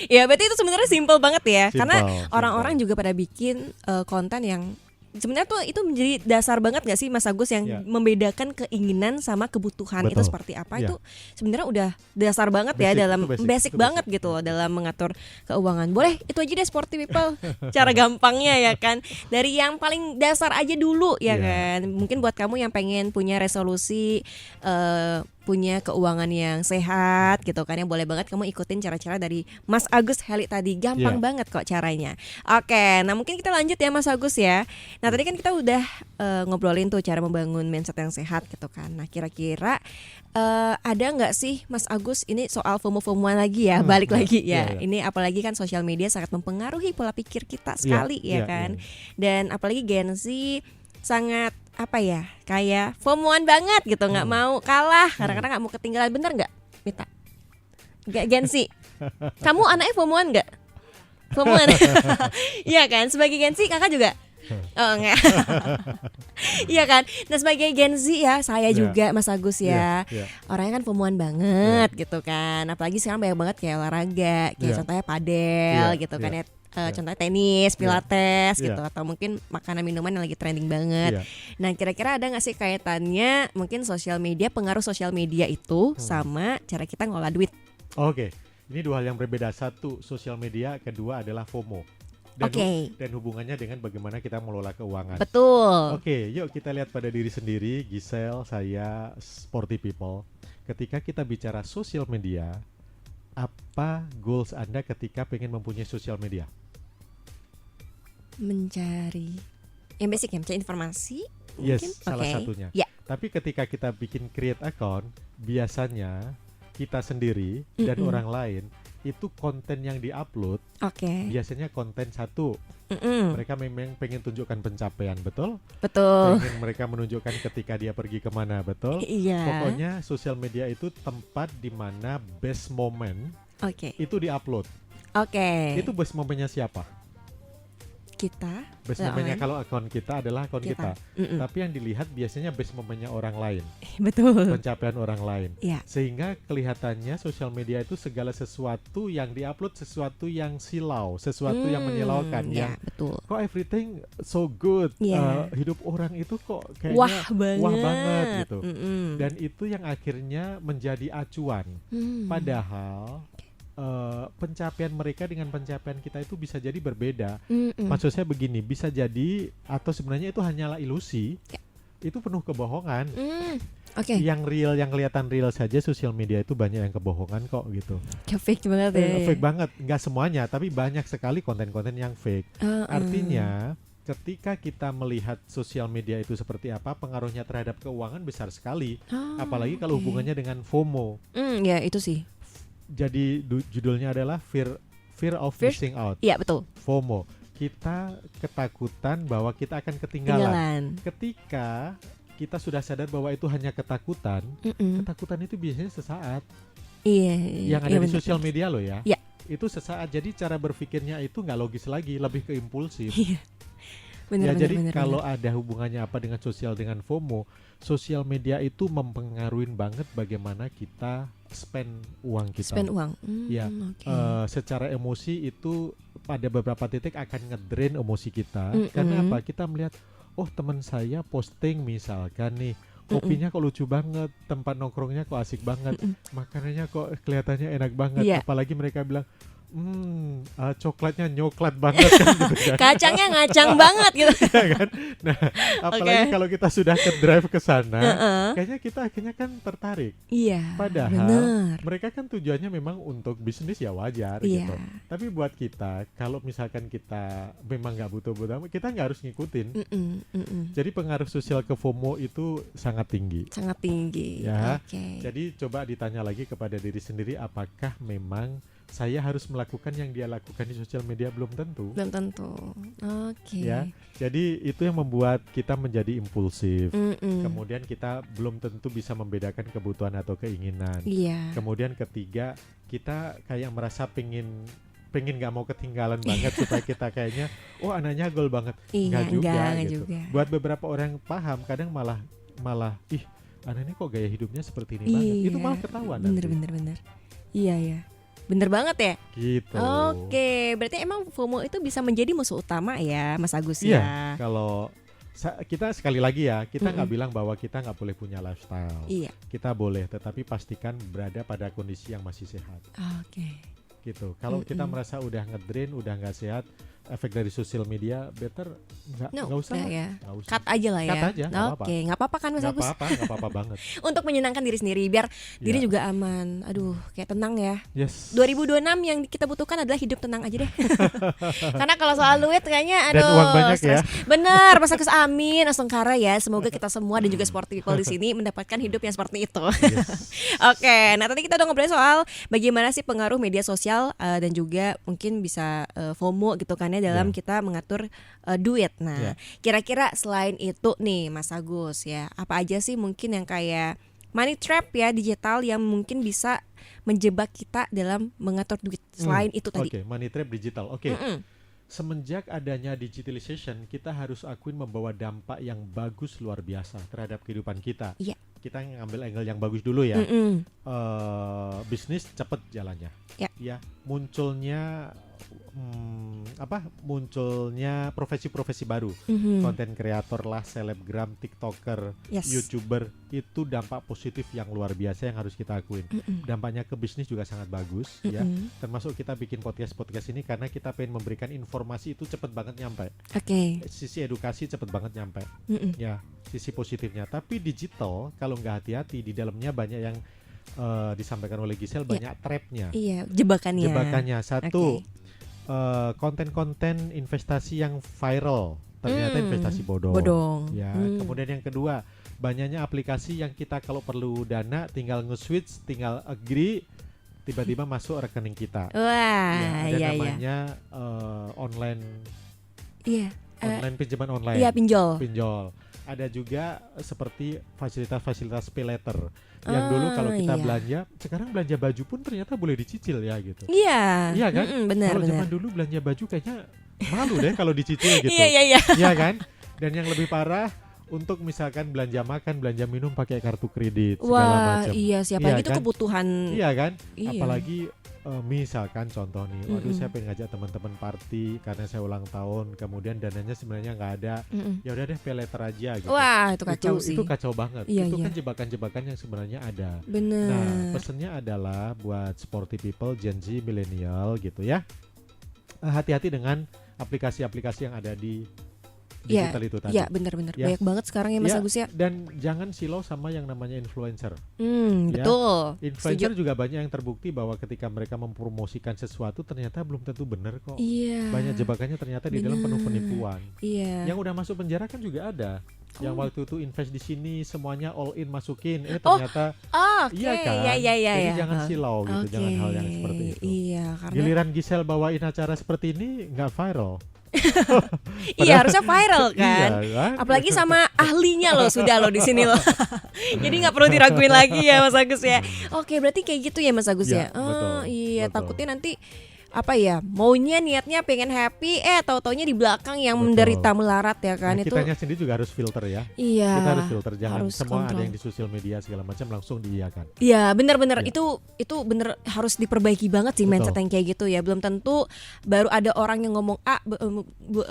[SPEAKER 1] Ya berarti itu sebenarnya simple banget ya, karena orang-orang juga pada bikin konten yang sebenarnya tuh itu menjadi dasar banget gak sih Mas Agus yang membedakan keinginan sama kebutuhan itu seperti apa, itu sebenarnya udah dasar banget ya, dalam basic banget gitu loh dalam mengatur keuangan. Boleh itu aja deh Sporty People cara gampangnya ya kan, dari yang paling dasar aja dulu ya kan. Mungkin buat kamu yang pengen punya resolusi punya keuangan yang sehat gitu kan, yang boleh banget kamu ikutin cara-cara dari Mas Agus Heli tadi, gampang banget kok caranya. Oke, nah mungkin kita lanjut ya Mas Agus ya. Nah tadi kan kita udah ngobrolin tuh cara membangun mindset yang sehat gitu kan. Nah kira-kira ada nggak sih Mas Agus, ini soal FOMO-FOMOan lagi ya, balik lagi ya. Ini apalagi kan sosial media sangat mempengaruhi pola pikir kita sekali ya kan. Dan apalagi Gen Z sangat apa ya, kayak FOMOan banget gitu, nggak mau kalah, kadang-kadang nggak mau ketinggalan. Bener nggak Mita? Nggak Gen Z? Kamu anaknya FOMOan nggak? FOMOan? Iya kan, sebagai Gen Z kakak juga? Oh enggak. Iya kan. Nah sebagai Gen Z ya, saya juga Mas Agus ya, orangnya kan FOMOan banget gitu kan. Apalagi sekarang banyak banget kayak olahraga, kayak contohnya padel gitu kan ya. Contohnya tenis, pilates gitu, atau mungkin makanan minuman yang lagi trending banget. Nah kira-kira ada nggak sih kaitannya mungkin sosial media, pengaruh sosial media itu sama cara kita ngolah duit?
[SPEAKER 2] Oke, ini dua hal yang berbeda. Satu sosial media, kedua adalah FOMO. Dan hubungannya dengan bagaimana kita mengelola keuangan.
[SPEAKER 1] Betul.
[SPEAKER 2] Oke, yuk kita lihat pada diri sendiri, Gisel, saya, Sporty People. Ketika kita bicara sosial media, apa goals Anda ketika pengen mempunyai sosial media?
[SPEAKER 1] Mencari yang basic ya, mencari informasi.
[SPEAKER 2] Yes,
[SPEAKER 1] mungkin?
[SPEAKER 2] Salah satunya. Tapi ketika kita bikin create account, biasanya kita sendiri dan orang lain itu konten yang diupload, biasanya konten satu. Mereka memang pengen tunjukkan pencapaian, betul? Pengen mereka menunjukkan ketika dia pergi kemana, betul? Pokoknya sosial media itu tempat di mana best moment itu diupload. Itu best momennya siapa?
[SPEAKER 1] Kita.
[SPEAKER 2] Best momennya kalau akun kita adalah akun kita. Tapi yang dilihat biasanya best momennya orang lain.
[SPEAKER 1] Betul.
[SPEAKER 2] Pencapaian orang lain. Sehingga kelihatannya sosial media itu segala sesuatu yang diupload, sesuatu yang silau, sesuatu yang menyilaukan, yang
[SPEAKER 1] betul.
[SPEAKER 2] Kok everything so good, hidup orang itu kok kayaknya
[SPEAKER 1] wah
[SPEAKER 2] banget gitu. Dan itu yang akhirnya menjadi acuan. Padahal pencapaian mereka dengan pencapaian kita itu bisa jadi berbeda. Maksud saya begini, bisa jadi atau sebenarnya itu hanyalah ilusi. Itu penuh kebohongan. Yang real, yang kelihatan real saja sosial media itu banyak yang kebohongan kok gitu.
[SPEAKER 1] Fake banget ya.
[SPEAKER 2] Fake banget, nggak semuanya, tapi banyak sekali konten-konten yang fake. Artinya ketika kita melihat sosial media itu seperti apa, pengaruhnya terhadap keuangan besar sekali. Apalagi kalau hubungannya dengan FOMO.
[SPEAKER 1] Ya itu sih.
[SPEAKER 2] Jadi judulnya adalah fear of missing out.
[SPEAKER 1] Iya betul.
[SPEAKER 2] FOMO. Kita ketakutan bahwa kita akan ketinggalan. Ketika kita sudah sadar bahwa itu hanya ketakutan, ketakutan itu biasanya sesaat. Yang ada di sosial media loh ya. Itu sesaat. Jadi cara berpikirnya itu nggak logis lagi, lebih ke impulsif. Jadi kalau ada hubungannya apa dengan sosial dengan FOMO, sosial media itu mempengaruhi banget bagaimana kita spend uang kita. Secara emosi itu pada beberapa titik akan ngedrain emosi kita. Karena apa? Kita melihat, oh teman saya posting misalkan nih, kopinya kok lucu banget, tempat nongkrongnya kok asik banget, makanannya kok kelihatannya enak banget. Apalagi mereka bilang, coklatnya nyoklat banget kan gitu kan.
[SPEAKER 1] Kacangnya ngacang banget gitu.
[SPEAKER 2] Iya kan? Nah, apalagi kalau kita sudah ke drive ke sana, kayaknya kita akhirnya kan tertarik.
[SPEAKER 1] Iya.
[SPEAKER 2] Padahal
[SPEAKER 1] bener.
[SPEAKER 2] mereka kan tujuannya memang untuk bisnis ya wajar
[SPEAKER 1] Iya.
[SPEAKER 2] gitu. Tapi buat kita, kalau misalkan kita memang nggak butuh-butuh, kita nggak harus ngikutin. Jadi pengaruh sosial ke FOMO itu sangat tinggi.
[SPEAKER 1] Sangat tinggi.
[SPEAKER 2] Ya.
[SPEAKER 1] Oke.
[SPEAKER 2] Jadi coba ditanya lagi kepada diri sendiri, apakah memang saya harus melakukan yang dia lakukan di sosial media? Belum tentu.
[SPEAKER 1] Belum tentu. Oke.
[SPEAKER 2] Ya, jadi itu yang membuat kita menjadi impulsif. Kemudian kita belum tentu bisa membedakan kebutuhan atau keinginan.
[SPEAKER 1] Iya.
[SPEAKER 2] Kemudian ketiga, kita kayak merasa pengen nggak mau ketinggalan banget supaya kita kayaknya anaknya gol banget.
[SPEAKER 1] Iya,
[SPEAKER 2] Enggak
[SPEAKER 1] enggak
[SPEAKER 2] gitu.
[SPEAKER 1] juga.
[SPEAKER 2] Buat beberapa orang paham, kadang malah anaknya kok gaya hidupnya seperti ini banget. Itu malah ketahuan nanti.
[SPEAKER 1] Bener. Iya. Bener banget ya.
[SPEAKER 2] Gitu.
[SPEAKER 1] Oke, berarti emang FOMO itu bisa menjadi musuh utama ya, Mas Agus
[SPEAKER 2] Iya,
[SPEAKER 1] ya.
[SPEAKER 2] kalau kita sekali lagi ya, kita nggak bilang bahwa kita nggak boleh punya lifestyle.
[SPEAKER 1] Iya.
[SPEAKER 2] Kita boleh, tetapi pastikan berada pada kondisi yang masih sehat.
[SPEAKER 1] Oke.
[SPEAKER 2] Gitu. Kalau kita merasa udah ngedrain, udah nggak sehat, efek dari sosial media, better nggak usah.
[SPEAKER 1] Ya.
[SPEAKER 2] Nggak usah.
[SPEAKER 1] Cut aja lah ya.
[SPEAKER 2] Cut aja, nggak apa-apa.
[SPEAKER 1] Oke, nggak apa-apa kan Mas Agus?
[SPEAKER 2] Nggak apa-apa banget.
[SPEAKER 1] Untuk menyenangkan diri sendiri, biar diri
[SPEAKER 2] Iya.
[SPEAKER 1] juga aman. Aduh, kayak tenang ya.
[SPEAKER 2] Yes.
[SPEAKER 1] 2026 yang kita butuhkan adalah hidup tenang aja deh. Karena kalau soal duit kayaknya
[SPEAKER 2] Dan uang banyak
[SPEAKER 1] stres.
[SPEAKER 2] ya.
[SPEAKER 1] Bener, Mas Agus, amin. Astagfirullah ya. Semoga kita semua dan juga sporty people di sini mendapatkan hidup yang seperti itu.
[SPEAKER 2] Yes.
[SPEAKER 1] Oke, nah tadi kita udah ngobrolin soal bagaimana sih pengaruh media sosial dan juga mungkin bisa FOMO gitu kan ya dalam kita mengatur duit. Nah, kira-kira selain itu nih Mas Agus ya, apa aja sih mungkin yang kayak money trap ya digital yang mungkin bisa menjebak kita dalam mengatur duit selain itu tadi?
[SPEAKER 2] Oke, money trap digital. Oke. Semenjak adanya digitalization, kita harus akuin membawa dampak yang bagus luar biasa terhadap kehidupan kita.
[SPEAKER 1] Iya.
[SPEAKER 2] Kita ngambil angle yang bagus dulu ya. Bisnis cepet jalannya. Ya, munculnya munculnya profesi-profesi baru, konten kreator lah, selebgram, tiktoker, youtuber, itu dampak positif yang luar biasa yang harus kita akuin. Dampaknya ke bisnis juga sangat bagus ya, termasuk kita bikin podcast ini karena kita pengen memberikan informasi itu cepet banget nyampe. Sisi edukasi cepet banget nyampe. Ya, sisi positifnya. Tapi digital kalau nggak hati-hati, di dalamnya banyak yang disampaikan oleh Giselle, banyak trapnya.
[SPEAKER 1] Iya, jebakannya.
[SPEAKER 2] Satu, konten-konten investasi yang viral ternyata investasi bodong. Ya. Kemudian yang kedua, banyaknya aplikasi yang kita kalau perlu dana tinggal nge-switch, tinggal agree, tiba-tiba masuk rekening kita.
[SPEAKER 1] Wah,
[SPEAKER 2] ada namanya online.
[SPEAKER 1] Iya.
[SPEAKER 2] Online pinjaman online.
[SPEAKER 1] Iya, pinjol.
[SPEAKER 2] Ada juga seperti fasilitas pay later yang dulu kalau kita belanja, sekarang belanja baju pun ternyata boleh dicicil ya gitu.
[SPEAKER 1] Iya
[SPEAKER 2] kan?
[SPEAKER 1] Benar.
[SPEAKER 2] Kalau zaman dulu belanja baju kayaknya malu deh kalau dicicil gitu.
[SPEAKER 1] Iya.
[SPEAKER 2] Iya kan? Dan yang lebih parah, untuk misalkan belanja makan, belanja minum pakai kartu kredit segala macam.
[SPEAKER 1] Iya, siapa gitu kan? Kebutuhan.
[SPEAKER 2] Iya kan?
[SPEAKER 1] Iya.
[SPEAKER 2] Apalagi misalkan contoh nih, waduh saya pengen ngajak teman-teman party karena saya ulang tahun, kemudian dananya sebenarnya nggak ada, ya udah deh pay later aja gitu.
[SPEAKER 1] Wah, itu kacau sih.
[SPEAKER 2] Itu kacau banget. Itu kan jebakan-jebakan yang sebenarnya ada.
[SPEAKER 1] Bener.
[SPEAKER 2] Nah, pesannya adalah buat sporty people, Gen Z, milenial gitu ya, hati-hati dengan aplikasi-aplikasi yang ada di digital itu tadi.
[SPEAKER 1] Iya, benar-benar. Banyak banget sekarang ya Mas Agus ya.
[SPEAKER 2] Dan jangan silau sama yang namanya influencer.
[SPEAKER 1] Betul.
[SPEAKER 2] Influencer juga banyak yang terbukti bahwa ketika mereka mempromosikan sesuatu ternyata belum tentu benar kok.
[SPEAKER 1] Iya.
[SPEAKER 2] Banyak jebakannya ternyata di dalam penuh penipuan.
[SPEAKER 1] Iya.
[SPEAKER 2] Yang udah masuk penjara kan juga ada. Yang waktu itu invest di sini semuanya all in masukin, ternyata iya kan. Jadi jangan silau gitu, jangan hal yang seperti itu.
[SPEAKER 1] Iya, karena
[SPEAKER 2] giliran Giselle bawain acara seperti ini nggak viral.
[SPEAKER 1] Iya, harusnya viral kan.
[SPEAKER 2] Iya,
[SPEAKER 1] apalagi sama ahlinya loh, sudah loh di sini loh. Jadi nggak perlu diraguin lagi ya Mas Agus ya. Oke, berarti kayak gitu ya Mas Agus ya.
[SPEAKER 2] Betul,
[SPEAKER 1] iya,
[SPEAKER 2] betul.
[SPEAKER 1] takutnya nanti maunya niatnya pengen happy, tahu-taunya di belakang yang menderita melarat ya kan.
[SPEAKER 2] Nah,
[SPEAKER 1] itu
[SPEAKER 2] kitanya sendiri juga harus filter ya.
[SPEAKER 1] Iya.
[SPEAKER 2] Kita harus filter, jangan
[SPEAKER 1] harus
[SPEAKER 2] semua
[SPEAKER 1] kontrol.
[SPEAKER 2] ada yang di sosial media segala macam langsung diiyakan.
[SPEAKER 1] Iya, benar-benar
[SPEAKER 2] Ya.
[SPEAKER 1] itu bener harus diperbaiki banget sih mindset yang kayak gitu ya. Belum tentu baru ada orang yang ngomong A,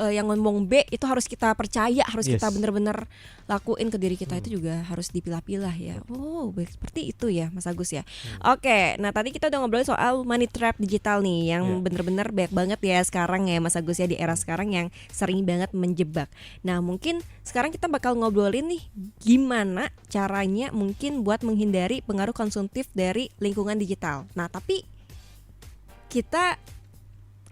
[SPEAKER 1] yang ngomong B itu harus kita percaya, harus kita benar-benar lakuin ke diri kita. Itu juga harus dipilah-pilah ya. Seperti itu ya Mas Agus ya. Oke, nah tadi kita udah ngobrolin soal money trap digital nih yang bener-bener banyak banget ya sekarang ya Mas Agus ya, di era sekarang yang sering banget menjebak. Nah mungkin sekarang kita bakal ngobrolin nih gimana caranya mungkin buat menghindari pengaruh konsumtif dari lingkungan digital. Nah tapi kita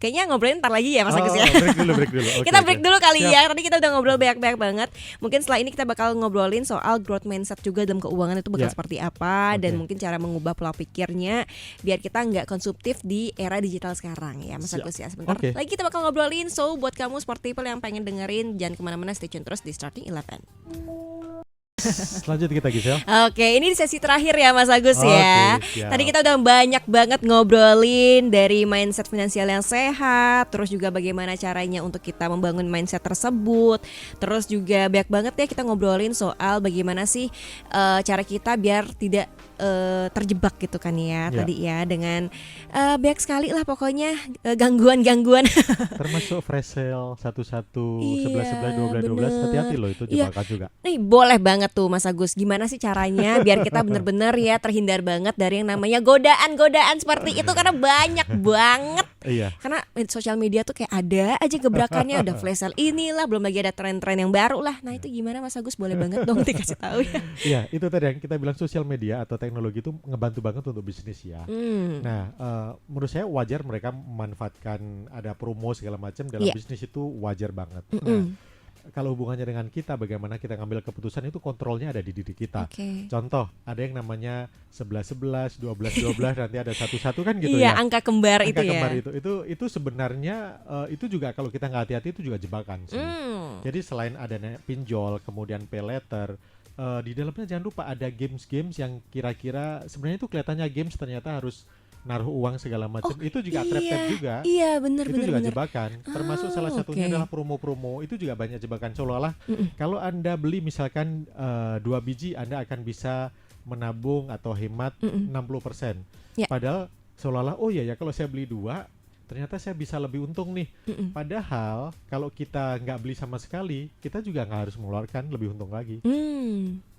[SPEAKER 1] kayaknya ngobrolin ntar lagi ya Mas Agus ya.
[SPEAKER 2] Break dulu. Okay,
[SPEAKER 1] Kita break dulu kali
[SPEAKER 2] Siap.
[SPEAKER 1] ya. Tadi kita udah ngobrol banyak banget. Mungkin setelah ini kita bakal ngobrolin soal growth mindset juga dalam keuangan itu bakal seperti apa, dan mungkin cara mengubah pola pikirnya biar kita nggak konsumtif di era digital sekarang ya Mas Agus ya. Sebentar lagi kita bakal ngobrolin. So buat kamu sport people yang pengen dengerin, jangan kemana-mana, stay tune terus di Starting Eleven.
[SPEAKER 2] Lanjut kita Gisel.
[SPEAKER 1] Oke, ini di sesi terakhir ya Mas Agus ya.
[SPEAKER 2] Siap.
[SPEAKER 1] Tadi kita udah banyak banget ngobrolin dari mindset finansial yang sehat, terus juga bagaimana caranya untuk kita membangun mindset tersebut. Terus juga banyak banget ya kita ngobrolin soal bagaimana sih cara kita biar tidak terjebak gitu kan ya tadi ya, dengan banyak sekali lah pokoknya gangguan-gangguan.
[SPEAKER 2] Termasuk flash sale 11, 11, 12, hati-hati loh itu jebakan juga.
[SPEAKER 1] Nih boleh banget tuh Mas Agus, gimana sih caranya biar kita bener-bener ya terhindar banget dari yang namanya godaan-godaan seperti itu, karena banyak banget.
[SPEAKER 2] Iya.
[SPEAKER 1] Karena sosial media tuh kayak ada aja gebrakannya, udah flash sale inilah, belum lagi ada tren-tren yang baru lah. Nah itu gimana Mas Agus, boleh banget dong dikasih tahu ya.
[SPEAKER 2] Iya, itu tadi yang kita bilang sosial media atau teknologi itu ngebantu banget untuk bisnis ya. Nah, menurut saya wajar mereka memanfaatkan ada promo segala macam dalam bisnis, itu wajar banget. Nah, kalau hubungannya dengan kita, bagaimana kita ngambil keputusan, itu kontrolnya ada di diri kita. Contoh, ada yang namanya 11-11, 12-12, nanti ada 1-1 kan gitu ya.
[SPEAKER 1] Iya, angka kembar
[SPEAKER 2] angka
[SPEAKER 1] itu
[SPEAKER 2] kembar
[SPEAKER 1] ya.
[SPEAKER 2] Itu sebenarnya itu juga kalau kita nggak hati-hati itu juga jebakan sih. Jadi selain ada pinjol, kemudian pay letter, di dalamnya jangan lupa ada games-games yang kira-kira sebenarnya itu kelihatannya games, ternyata harus naruh uang segala macam. Itu juga trap-trap juga.
[SPEAKER 1] Iya, benar.
[SPEAKER 2] Itu juga jebakan. Termasuk salah satunya adalah promo-promo. Itu juga banyak jebakan, seolah-olah kalau Anda beli misalkan 2 biji, Anda akan bisa menabung atau hemat 60%. Padahal seolah-olah oh iya ya, kalau saya beli 2 ternyata saya bisa lebih untung nih. Padahal kalau kita nggak beli sama sekali, kita juga nggak harus mengeluarkan lebih untung lagi.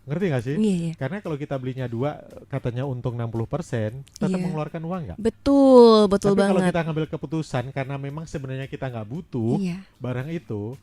[SPEAKER 2] Ngerti gak sih?
[SPEAKER 1] Iya.
[SPEAKER 2] Karena kalau kita belinya 2 katanya untung 60%, tetap mengeluarkan uang nggak?
[SPEAKER 1] Betul
[SPEAKER 2] Tapi
[SPEAKER 1] banget.
[SPEAKER 2] kalau kita ngambil keputusan karena memang sebenarnya kita nggak butuh barang itu,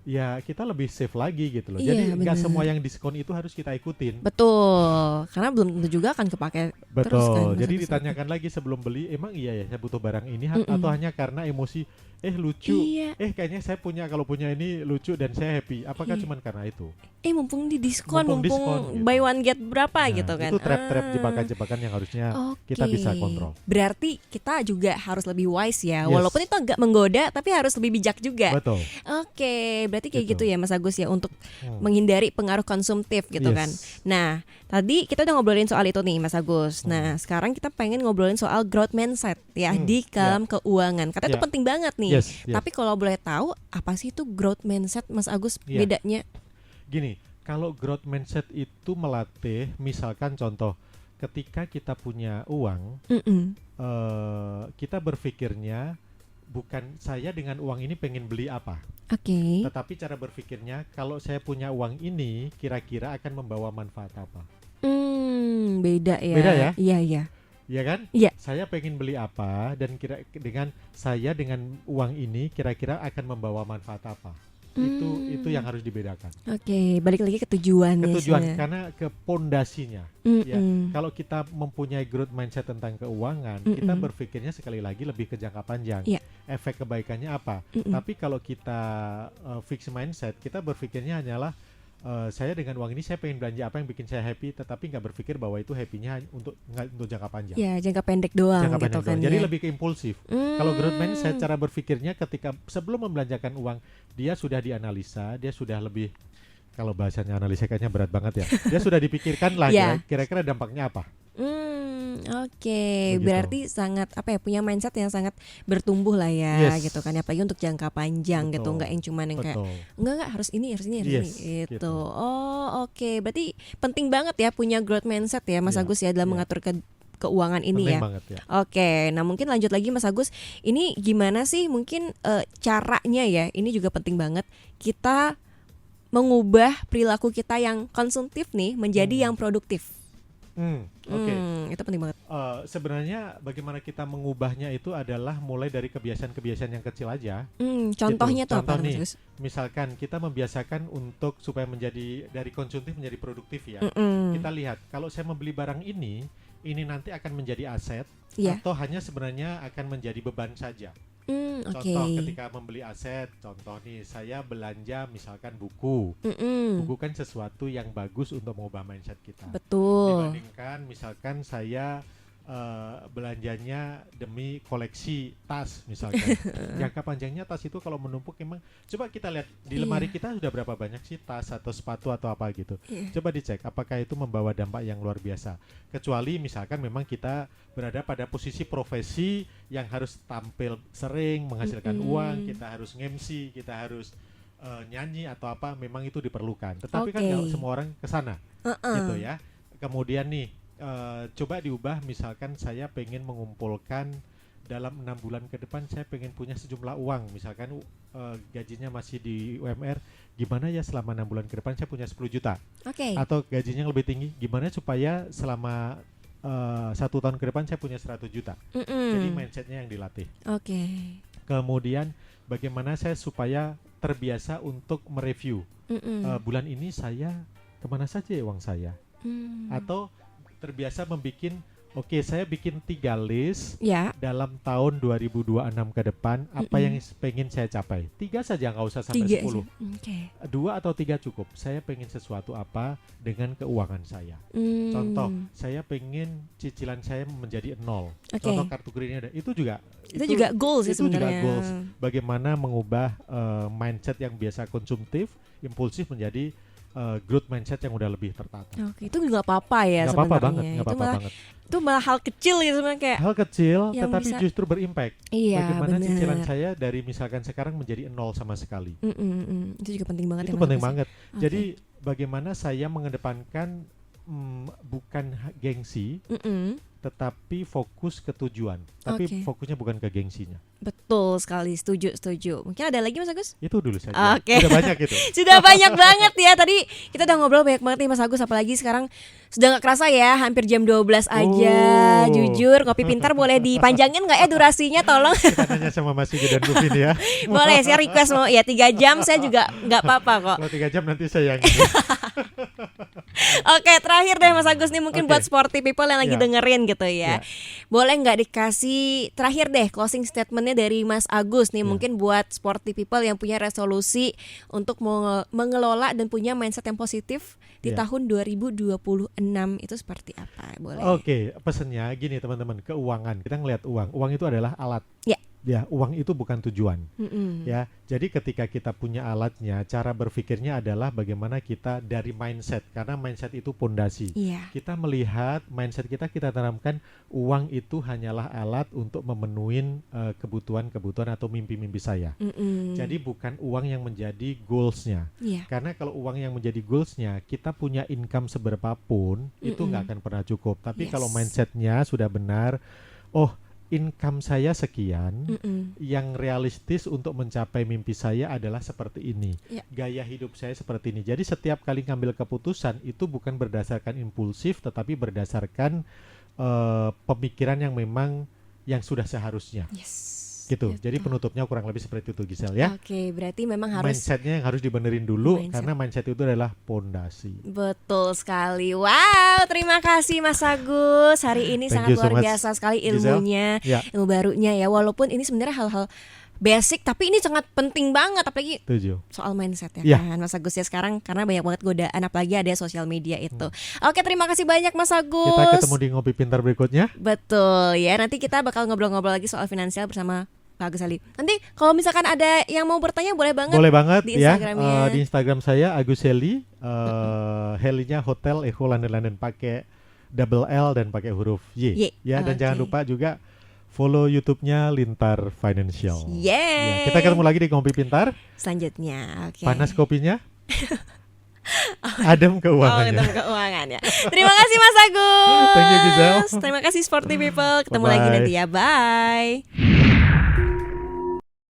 [SPEAKER 2] ya kita lebih safe lagi gitu loh. Jadi nggak semua yang diskon itu harus kita ikutin.
[SPEAKER 1] Betul, karena belum tentu juga akan kepake terus kan.
[SPEAKER 2] Jadi ditanyakan lagi sebelum beli, emang iya ya saya butuh barang ini atau hanya karena emosi lucu, kayaknya saya kalau punya ini lucu dan saya happy, apakah cuman karena itu?
[SPEAKER 1] Mumpung di diskon, mumpung
[SPEAKER 2] diskon, gitu.
[SPEAKER 1] buy one get berapa gitu kan.
[SPEAKER 2] Itu trap-trap jebakan-jebakan yang harusnya kita bisa kontrol.
[SPEAKER 1] Berarti kita juga harus lebih wise ya,
[SPEAKER 2] Yes.
[SPEAKER 1] walaupun itu agak menggoda tapi harus lebih bijak juga.
[SPEAKER 2] Betul.
[SPEAKER 1] Berarti kayak gitu ya Mas Agus ya, untuk menghindari pengaruh konsumtif gitu kan. Nah, tadi kita udah ngobrolin soal itu nih Mas Agus. Nah, sekarang kita pengen ngobrolin soal growth mindset ya di dalam keuangan. Katanya itu penting banget nih. Tapi kalau boleh tahu apa sih itu growth mindset Mas Agus, bedanya?
[SPEAKER 2] Gini, kalau growth mindset itu melatih, misalkan contoh, ketika kita punya uang, kita berpikirnya bukan saya dengan uang ini pengen beli apa. Tetapi cara berpikirnya, kalau saya punya uang ini kira-kira akan membawa manfaat apa.
[SPEAKER 1] Beda ya.
[SPEAKER 2] Beda ya?
[SPEAKER 1] Iya.
[SPEAKER 2] Iya kan?
[SPEAKER 1] Iya.
[SPEAKER 2] Saya pengen beli apa dan dengan uang ini kira-kira akan membawa manfaat apa. Itu yang harus dibedakan.
[SPEAKER 1] Balik lagi ke tujuan.
[SPEAKER 2] Karena ke pondasinya. Ya, kalau kita mempunyai growth mindset tentang keuangan, kita berpikirnya sekali lagi lebih ke jangka panjang. Efek kebaikannya apa? Tapi kalau kita fix mindset, kita berpikirnya hanyalah saya dengan uang ini saya pengen belanja apa yang bikin saya happy, tetapi nggak berpikir bahwa itu happy-nya untuk jangka panjang.
[SPEAKER 1] Ya, jangka pendek doang gitu kan.
[SPEAKER 2] Jadi lebih ke impulsif. Kalau growth mindset, cara berpikirnya ketika sebelum membelanjakan uang, dia sudah dianalisa, dia sudah lebih, kalau bahasanya analisa kayaknya berat banget ya. Dia sudah dipikirkan lah kira-kira dampaknya apa.
[SPEAKER 1] Berarti sangat punya mindset yang sangat bertumbuh lah ya, gitu kan. Apalagi untuk jangka panjang gitu, enggak yang cuman yang kayak enggak harus ini gitu. Berarti penting banget ya punya growth mindset ya Mas Agus ya dalam mengatur keuangan ini
[SPEAKER 2] penting
[SPEAKER 1] ya.
[SPEAKER 2] Banget, ya.
[SPEAKER 1] Nah mungkin lanjut lagi Mas Agus, ini gimana sih mungkin caranya ya, ini juga penting banget kita mengubah perilaku kita yang konsumtif nih menjadi yang produktif.
[SPEAKER 2] Oke.
[SPEAKER 1] Itu penting banget.
[SPEAKER 2] Sebenarnya bagaimana kita mengubahnya itu adalah mulai dari kebiasaan-kebiasaan yang kecil aja.
[SPEAKER 1] Contohnya tuh
[SPEAKER 2] Contoh
[SPEAKER 1] apa
[SPEAKER 2] nih,
[SPEAKER 1] Mas Agus?
[SPEAKER 2] misalkan kita membiasakan untuk supaya menjadi dari konsumtif menjadi produktif ya. Kita lihat kalau saya membeli barang ini nanti akan menjadi aset
[SPEAKER 1] Iya.
[SPEAKER 2] atau hanya sebenarnya akan menjadi beban saja.
[SPEAKER 1] Oke.
[SPEAKER 2] Contoh ketika membeli aset, contoh nih saya belanja misalkan buku. Buku kan sesuatu yang bagus untuk mengubah mindset kita.
[SPEAKER 1] Betul.
[SPEAKER 2] Dibandingkan misalkan saya belanjanya demi koleksi tas misalkan. Jangka panjangnya tas itu kalau menumpuk emang, coba kita lihat di lemari kita sudah berapa banyak sih tas atau sepatu atau apa gitu. Coba dicek apakah itu membawa dampak yang luar biasa. Kecuali misalkan memang kita berada pada posisi profesi yang harus tampil sering menghasilkan uang, kita harus nge-MC, kita harus nyanyi atau apa, memang itu diperlukan. Tetapi kan nggak semua orang kesana gitu ya. Kemudian nih coba diubah, misalkan saya pengen mengumpulkan dalam 6 bulan ke depan, saya pengen punya sejumlah uang, misalkan gajinya masih di UMR, gimana ya selama 6 bulan ke depan saya punya 10 juta. Atau gajinya yang lebih tinggi, gimana supaya selama 1 tahun ke depan saya punya 100 juta. Jadi mindsetnya yang dilatih. Kemudian bagaimana saya supaya terbiasa untuk mereview bulan ini saya kemana saja uang saya. Atau terbiasa membikin, saya bikin 3 list dalam tahun 2026 ke depan, apa yang pengen saya capai. 3 saja, nggak usah sampai 10. 2 atau 3 cukup. Saya pengen sesuatu apa dengan keuangan saya. Contoh, saya pengen cicilan saya menjadi 0. Contoh kartu kreditnya ada. Itu juga
[SPEAKER 1] goals ya sebenarnya.
[SPEAKER 2] Itu juga goals. Bagaimana mengubah mindset yang biasa konsumtif, impulsif menjadi growth mindset yang udah lebih tertata.
[SPEAKER 1] Itu nggak apa-apa ya
[SPEAKER 2] sebenarnya. Nggak apa-apa banget.
[SPEAKER 1] Itu malah hal kecil gitu sebenarnya, kayak
[SPEAKER 2] hal kecil tetapi justru berimpact. Bagaimana
[SPEAKER 1] bener.
[SPEAKER 2] cicilan saya dari misalkan sekarang menjadi 0 sama sekali.
[SPEAKER 1] Itu juga penting banget.
[SPEAKER 2] Itu penting banget. Jadi bagaimana saya mengedepankan bukan gengsi, tetapi fokus ke tujuan. Tapi fokusnya bukan ke gengsinya.
[SPEAKER 1] Betul sekali, setuju. Mungkin ada lagi Mas Agus?
[SPEAKER 2] Itu dulu saja. Sudah banyak itu.
[SPEAKER 1] Sudah banyak banget ya. Tadi kita udah ngobrol banyak banget nih Mas Agus, apalagi sekarang sudah gak kerasa ya, hampir jam 12 aja. Jujur, Ngopi Pintar boleh dipanjangin gak ya durasinya, tolong?
[SPEAKER 2] Kita nanya sama Mas Yugi dan Rufin ya.
[SPEAKER 1] Boleh, saya request mau ya 3 jam, saya juga gak apa-apa kok.
[SPEAKER 2] Kalau 3 jam nanti saya yang ini.
[SPEAKER 1] Oke, terakhir deh Mas Agus nih, mungkin buat sporty people yang lagi dengerin gitu ya. Boleh gak dikasih terakhir deh closing statementnya dari Mas Agus nih, mungkin buat sporty people yang punya resolusi untuk mengelola dan punya mindset yang positif di tahun 2026 itu seperti apa? Boleh.
[SPEAKER 2] Pesennya gini teman-teman, keuangan. Kita ngelihat uang itu adalah alat. Ya, uang itu bukan tujuan. Ya, jadi ketika kita punya alatnya, cara berpikirnya adalah bagaimana kita dari mindset, karena mindset itu pondasi. Kita melihat mindset kita tanamkan uang itu hanyalah alat untuk memenuhi kebutuhan-kebutuhan atau mimpi-mimpi saya. Jadi bukan uang yang menjadi goalsnya. Karena kalau uang yang menjadi goalsnya, kita punya income seberapapun itu nggak akan pernah cukup. Tapi kalau mindsetnya sudah benar, income saya sekian, yang realistis untuk mencapai mimpi saya adalah seperti ini. Gaya hidup saya seperti ini. Jadi setiap kali ngambil keputusan itu bukan berdasarkan impulsif, tetapi berdasarkan pemikiran yang memang yang sudah seharusnya. Gitu. Jadi penutupnya kurang lebih seperti itu, Gisel ya.
[SPEAKER 1] Berarti memang harus
[SPEAKER 2] mindsetnya yang harus dibenerin dulu, karena mindset itu adalah pondasi.
[SPEAKER 1] Betul sekali. Wow, terima kasih Mas Agus. Hari ini sangat luar biasa sekali ilmunya, ilmu barunya ya. Walaupun ini sebenarnya hal-hal basic, tapi ini sangat penting banget, apalagi soal mindset ya kan Mas Agus ya sekarang, karena banyak banget godaan, apalagi ada sosial media itu. Terima kasih banyak Mas Agus.
[SPEAKER 2] Kita ketemu di Ngopi Pintar berikutnya.
[SPEAKER 1] Betul ya, nanti kita bakal ngobrol-ngobrol lagi soal finansial bersama Pak Agus Ali. Nanti kalau misalkan ada yang mau bertanya boleh banget di Instagramnya.
[SPEAKER 2] Di Instagram saya Agus Heli, Helinya Hotel Echo London pakai double L dan pakai huruf Y. Dan jangan lupa juga follow YouTube-nya Lintar Financial. Kita ketemu lagi di Ngopi Pintar selanjutnya. Panas kopinya. Adem keuangannya.
[SPEAKER 1] Terima kasih Mas Agus.
[SPEAKER 2] Thank you Gisel.
[SPEAKER 1] Terima kasih Sporty People. Ketemu lagi nanti ya. Bye.